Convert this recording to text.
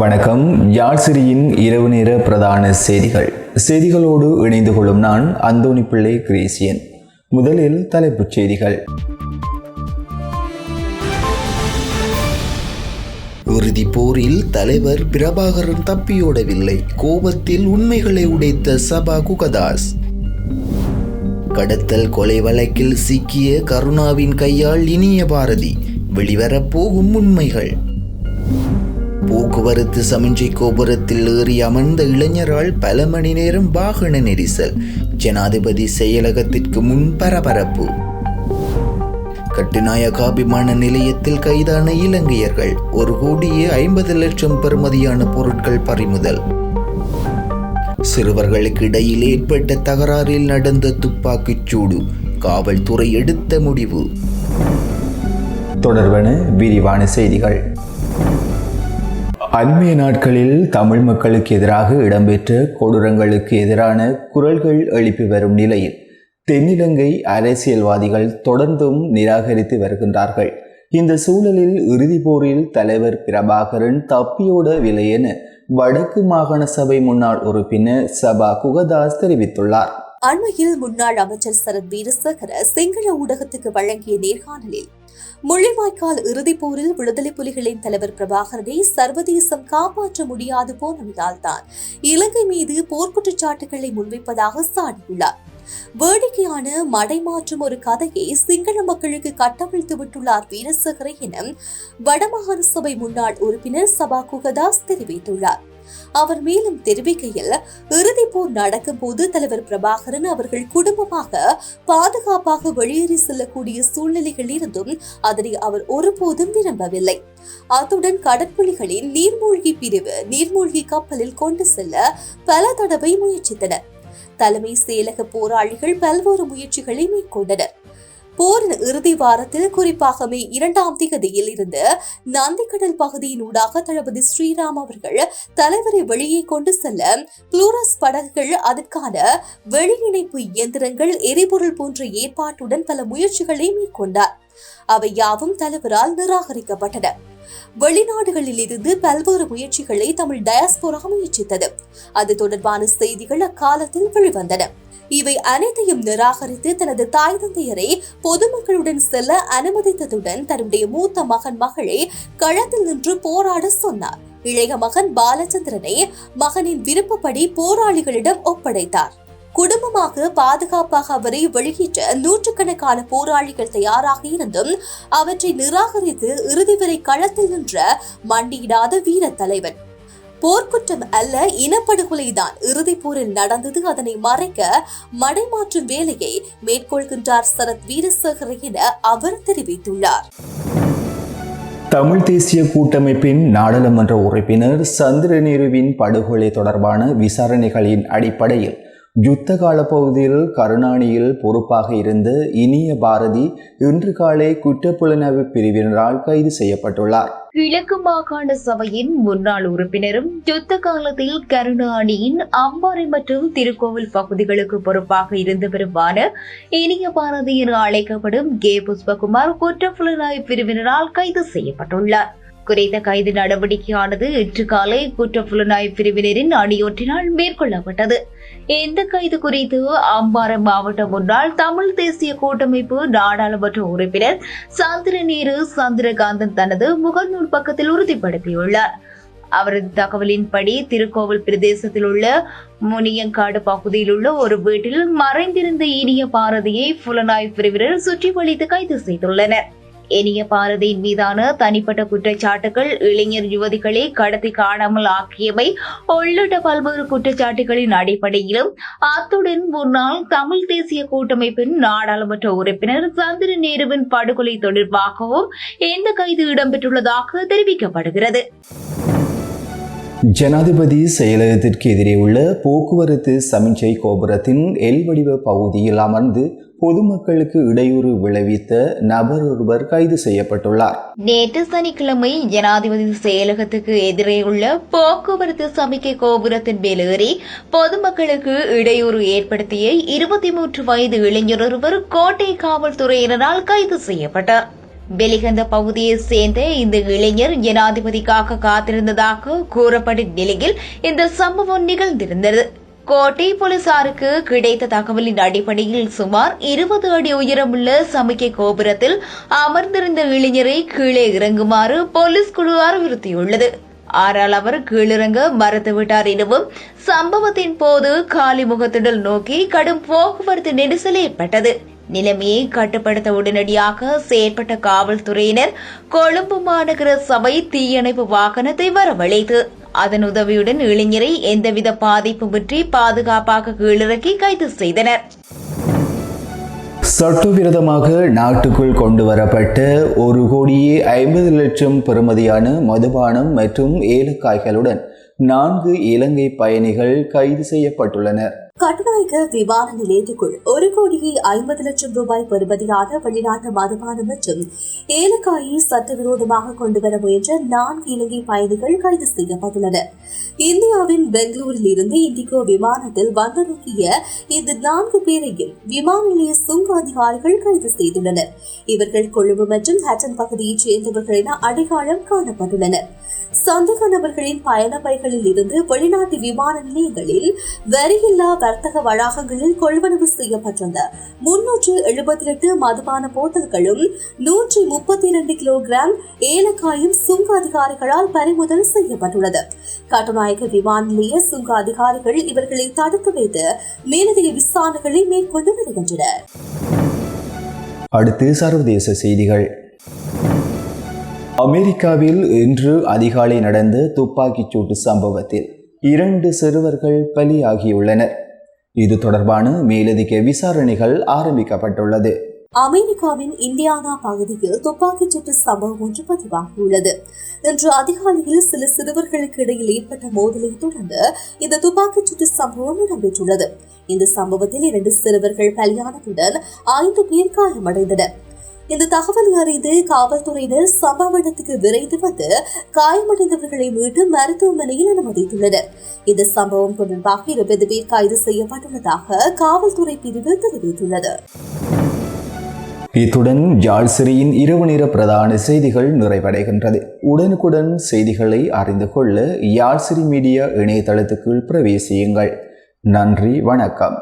வணக்கம். யாழ் சிறியின் இரவு நேர பிரதான செய்திகளோடு இணைந்து கொள்ளும் நான் அந்தோணி பிள்ளை கிரேசியன். முதலில் தலைப்புச் செய்திகள். இறுதிப் போரில் தலைவர் பிரபாகரன் தப்பியோடவில்லை. கோபத்தில் உண்மைகளை உடைத்த சபா குகதாஸ். கடத்தல் கொலை வழக்கில் சிக்கிய கருணாவின் கையால் இனிய பாரதி. வெளிவரப்போகும் உண்மைகள். போக்குவரத்து சமிஞ்சை கோபுரத்தில் ஏறி அமர்ந்த இளைஞரால் பல மணி நேரம் வாகன நெரிசல். ஜனாதிபதி செயலகத்திற்கு முன் பரபரப்பு. கட்டுநாயக்கா விமான நிலையத்தில் கைதான இலங்கையர்கள். 1,50,00,000 பெறுமதியான பொருட்கள் பறிமுதல். சிறுவர்களுக்கு இடையில் ஏற்பட்ட தகராறில் நடந்த துப்பாக்கிச் சூடு. காவல்துறை எடுத்த முடிவு. தொடர்பான விரிவான செய்திகள். அண்மைய நாட்களில் தமிழ் மக்களுக்கு எதிராக இடம்பெற்ற கொடூரங்களுக்கு எதிரான குரல்கள் எழுப்பி வரும் நிலையில் தென்னிலங்கை அரசியல்வாதிகள் தொடர்ந்தும் நிராகரித்து வருகின்றார்கள். இந்த சூழலில் இறுதி போரில் தலைவர் பிரபாகரன் தப்பியோடவில்லை என வடக்கு மாகாண சபை முன்னாள் உறுப்பினர் சபா குகதாஸ் தெரிவித்துள்ளார். அண்மையில் முன்னாள் அமைச்சர் சரத் வீரசேகர சிங்கள ஊடகத்துக்கு வழங்கிய நேர்காணலில் முள்ளிவாய்க்கால் இறுதிப் போரில் விடுதலை புலிகளின் தலைவர் பிரபாகரனை சர்வதேசம் காப்பாற்ற முடியாது போனதால் தான் இலங்கை மீது போர்க்குற்றச்சாட்டுகளை முன்வைப்பதாக சாடியுள்ளார். வேடிக்கையான மடைமாற்றும் ஒரு கதையை சிங்கள மக்களுக்கு கட்டவிழ்த்து விட்டுள்ளார் வீரசேகர என வடமாகாண சபை முன்னாள் உறுப்பினர் சபா குகதாஸ் தெரிவித்துள்ளார். அவர் மேலும் தெரிவிக்கையில், இறுதிப் போர் நடக்கும் போது தலைவர் பிரபாகரன் அவர்கள் குடும்பமாக பாதுகாப்பாக வெளியேறி செல்லக்கூடிய சூழ்நிலைகள் இருந்தும் அதனை அவர் ஒருபோதும் விரும்பவில்லை. அத்துடன் கடற்புலிகளின் நீர்மூழ்கி பிரிவு நீர்மூழ்கி கப்பலில் கொண்டு செல்ல பல தடவை முயற்சித்தனர். தலைமை செயலக போராளிகள் பல்வேறு முயற்சிகளை மேற்கொண்டனர். போரின் இறுதி வாரத்தில், குறிப்பாக மே 2ஆம் தேதியில் இருந்து நந்திக்கடல் பகுதியினூடாக தளபதி ஸ்ரீராம் அவர்கள் தலைவரை வெளியே கொண்டு செல்ல புளூரஸ் படகுகள், அதற்கான வெளியிணைப்பு இயந்திரங்கள், எரிபொருள் போன்ற ஏற்பாட்டுடன் பல முயற்சிகளை மேற்கொண்டார். அவை யாவும் தலைவரால் நிராகரிக்கப்பட்டன. வெளிநாடுகளில் இருந்து பல்வேறு முயற்சிகளை தமிழ் டயாஸ்போரா முயற்சித்தது. அது தொடர்பான செய்திகள் அக்காலத்தில் வெளிவந்தன. இவை அனைத்தையும் நிராகரித்து தனது தாய் தந்தையரை பொதுமக்களுடன் செல்ல அனுமதித்ததுடன் தன்னுடைய மூத்த மகளை களத்தில் நின்று போராட சொன்னார். இளைய மகன் பாலச்சந்திரனை மகனின் விருப்பப்படி போராளிகளிடம் ஒப்படைத்தார். குடும்பமாக பாதுகாப்பாக அவரை வெளியேற்ற நூற்றுக்கணக்கான போராளிகள் தயாராக இருந்தும் அவற்றை நிராகரித்து இறுதி வரை களத்தில் நின்ற மண்டியிடாத வீர தலைவன். போர்க்குற்றம் அல்ல, இனப்படுகொலைதான் இறுதிப் போரில் நடந்தது. அதனை மறைக்க மடைமாற்றும் வேலையை மேற்கொள்கின்றார் சரத் வீரசேகர என அவர் தெரிவித்துள்ளார். தமிழ் தேசிய கூட்டமைப்பின் நாடாளுமன்ற உறுப்பினர் சந்திரநேருவின் படுகொலை தொடர்பான விசாரணைகளின் அடிப்படையில் யுத்த கால பகுதியில் கருணாநிதியில் பொறுப்பாக இருந்த இனிய பாரதி இன்று காலை குற்றப்புலனாய்வு பிரிவினரால் கைது செய்யப்பட்டுள்ளார். கிழக்கு மாகாண சபையின் முன்னாள் உறுப்பினரும் யுத்த காலத்தில் கருணாநிதியின் அம்பாறை மற்றும் திருக்கோவில் பகுதிகளுக்கு பொறுப்பாக இருந்தவருமான இனிய பாரதி என அழைக்கப்படும் கே புஷ்பகுமார் குற்றப்புலனாய்வு பிரிவினரால் கைது செய்யப்பட்டுள்ளார். குறித்த கைது நடவடிக்கையானது இன்று காலை குற்றப்புலனாய்வு பிரிவினரின் அணியொன்றினால் மேற்கொள்ளப்பட்டது. இந்த கைது குறித்து அம்பாறை மாவட்ட முன்னாள் தமிழ் தேசிய கூட்டமைப்பு நாடாளுமன்ற உறுப்பினர் சந்திரநேரு சந்திரகாந்தன் தனது முகநூல் பக்கத்தில் உறுதிப்படுத்தியுள்ளார். அவரது தகவலின்படி திருக்கோவில் பிரதேசத்தில் உள்ள முனியங்காடு பகுதியில் உள்ள ஒரு வீட்டில் மறைந்திருந்த இனிய பாரதியை புலனாய்வு பிரிவினர் சுற்றி வளைத்து கைது செய்துள்ளனர். இனிய பாரதியின் மீதான தனிப்பட்ட குற்றச்சாட்டுகள், இளைஞர் யுவதிகளை கடத்தி காணாமல் ஆக்கியவை உள்ளிட்ட பல்வேறு குற்றச்சாட்டுகளின் அடிப்படையிலும், அத்துடன் முன்னாள் தமிழ் தேசிய கூட்டமைப்பின் நாடாளுமன்ற உறுப்பினர் சந்திரநேருவின் படுகொலை தொடர்பாகவும் இந்த கைது இடம்பெற்றுள்ளதாக தெரிவிக்கப்படுகிறது. ஜனாதிபதி செயலகத்திற்கு எதிரே உள்ள போக்குவரத்து சமிஞ்சை கோபுரத்தின் எல் வடிவ பகுதியில் அமர்ந்து பொதுமக்களுக்கு இடையூறு விளைவித்த நபர் ஒருவர் கைது செய்யப்பட்டுள்ளார். நேற்று சனிக்கிழமை ஜனாதிபதி செயலகத்துக்கு எதிரே உள்ள போக்குவரத்து சமிக்கை கோபுரத்தின் மேல் ஏறி பொதுமக்களுக்கு இடையூறு ஏற்படுத்திய 23 வயது இளைஞர் ஒருவர் கோட்டை காவல்துறையினரால் கைது செய்யப்பட்டார். வெளிகந்த பகுதியைச் சேர்ந்த இந்த இளைஞர் ஜனாதிபதிக்காக காத்திருந்ததாக கூறப்படும் நிலையில் இந்த சம்பவம் நிகழ்ந்திருந்தது. கோட்டை போலீசாருக்கு கிடைத்த தகவலின் அடிப்படையில் சுமார் 20 அடி உயரமுள்ள சமிக்கை கோபுரத்தில் அமர்ந்திருந்த இளைஞரை கீழே இறங்குமாறு போலீஸ் குழு அறிவுறுத்தியுள்ளது. ஆனால் அவர் கீழிறங்க மறுத்துவிட்டார் எனவும் சம்பவத்தின் போது காலி முகத்திடல் நோக்கி கடும் போக்குவரத்து நெரிசல் ஏற்பட்டது. நிலைமையை கட்டுப்படுத்த உடனடியாக செயற்பட்ட காவல்துறையினர் கொழும்பு மாநகர சபை தீயணைப்பு வாகனத்தை வரவழைத்து அதன் உதவியுடன் இளைஞரை எந்தவித பாதிப்புமின்றி பாதுகாப்பாக கீழிறக்கி கைது செய்தனர். சட்டவிரோதமாக நாட்டுக்குள் கொண்டு வரப்பட்ட 1,50,00,000 பெறுமதியான மதுபானம் மற்றும் ஏலக்காய்களுடன் 4 இலங்கை பயணிகள் கைது செய்யப்பட்டுள்ளனர். கட்டுநாயக்க விமான நிலையத்துக்குள் 1,50,00,000 ரூபாய் பெறுமதியான வெளிநாட்டு மதுபானம் மற்றும் ஏலக்காயை சட்டவிரோதமாக கொண்டுவர முயன்ற 4 இலங்கை பயணிகள் கைது செய்யப்பட்டுள்ளனர். இந்தியாவின் பெங்களூரில் இருந்து இண்டிகோ விமானத்தில் வந்திறங்கிய இந்த 4 பேரையும் விமான நிலைய சுங்க அதிகாரிகள் கைது செய்துள்ளனர். இவர்கள் கொழும்பு மற்றும் ஹட்டன் பகுதியைச் சேர்ந்தவர்கள் என அடையாளம் காணப்பட்டுள்ளனர். சந்தேக நபர்களின் பயண பைகளில் இருந்து வெளிநாட்டு விமான நிலையங்களில் வரியில்லா வர்த்தக வளாகங்களில் கொள்வனவு செய்யப்பட்டிருந்த 378 மதுபான போத்தல்களும் 132 கிலோகிராம் ஏலக்காயும் சுங்க அதிகாரிகளால் பறிமுதல் செய்யப்பட்டுள்ளது. கட்டுநாயக்க விமான நிலைய சுங்க அதிகாரிகள் இவர்களை தடுத்து வைத்து மேலதிக விசாரணைகளை மேற்கொண்டு வருகின்றனர். அடுத்து சர்வதேச செய்திகள். அமெரிக்காவில் இன்று அதிகாலை நடந்த துப்பாக்கிச் சூட்டு சம்பவத்தில் 2 சிறுவர்கள் பலியாகியுள்ளனர். இது தொடர்பான மேலதிக விசாரணைகள் ஆரம்பிக்கப்பட்டுள்ளது. அமெரிக்காவின் இந்தியானா பகுதியில் துப்பாக்கிச் சூட்டு சம்பவம் ஒன்று பதிவாகியுள்ளது. இன்று அதிகாலையில் சில சிறுவர்களுக்கு இடையில் ஏற்பட்ட மோதலை தொடர்ந்து இந்த துப்பாக்கிச் சூட்டு சம்பவம் இடம்பெற்றுள்ளது. இந்த சம்பவத்தில் 2 சிறுவர்கள் பலியானதுடன் 5 பேர் காயமடைந்தனர். இந்த தகவல் அறிந்து காவல்துறையினர் சம்பவ இடத்துக்கு விரைந்து வந்து காயமடைந்தவர்களை மீட்டு மருத்துவமனையில் அனுமதித்துள்ளனர். இந்த சம்பவம் தொடர்பாக 20 பேர் கைது செய்யப்பட்டுள்ளதாக காவல்துறை பிரிவு தெரிவித்துள்ளது. இத்துடன் யாழ்சிரியின் இரவு நேர பிரதான செய்திகள் நிறைவடைகின்றது. உடனுக்குடன் செய்திகளை அறிந்து கொள்ள யாழ்சிரி மீடியா இணையதளத்துக்குள் பிரவேசியுங்கள். நன்றி, வணக்கம்.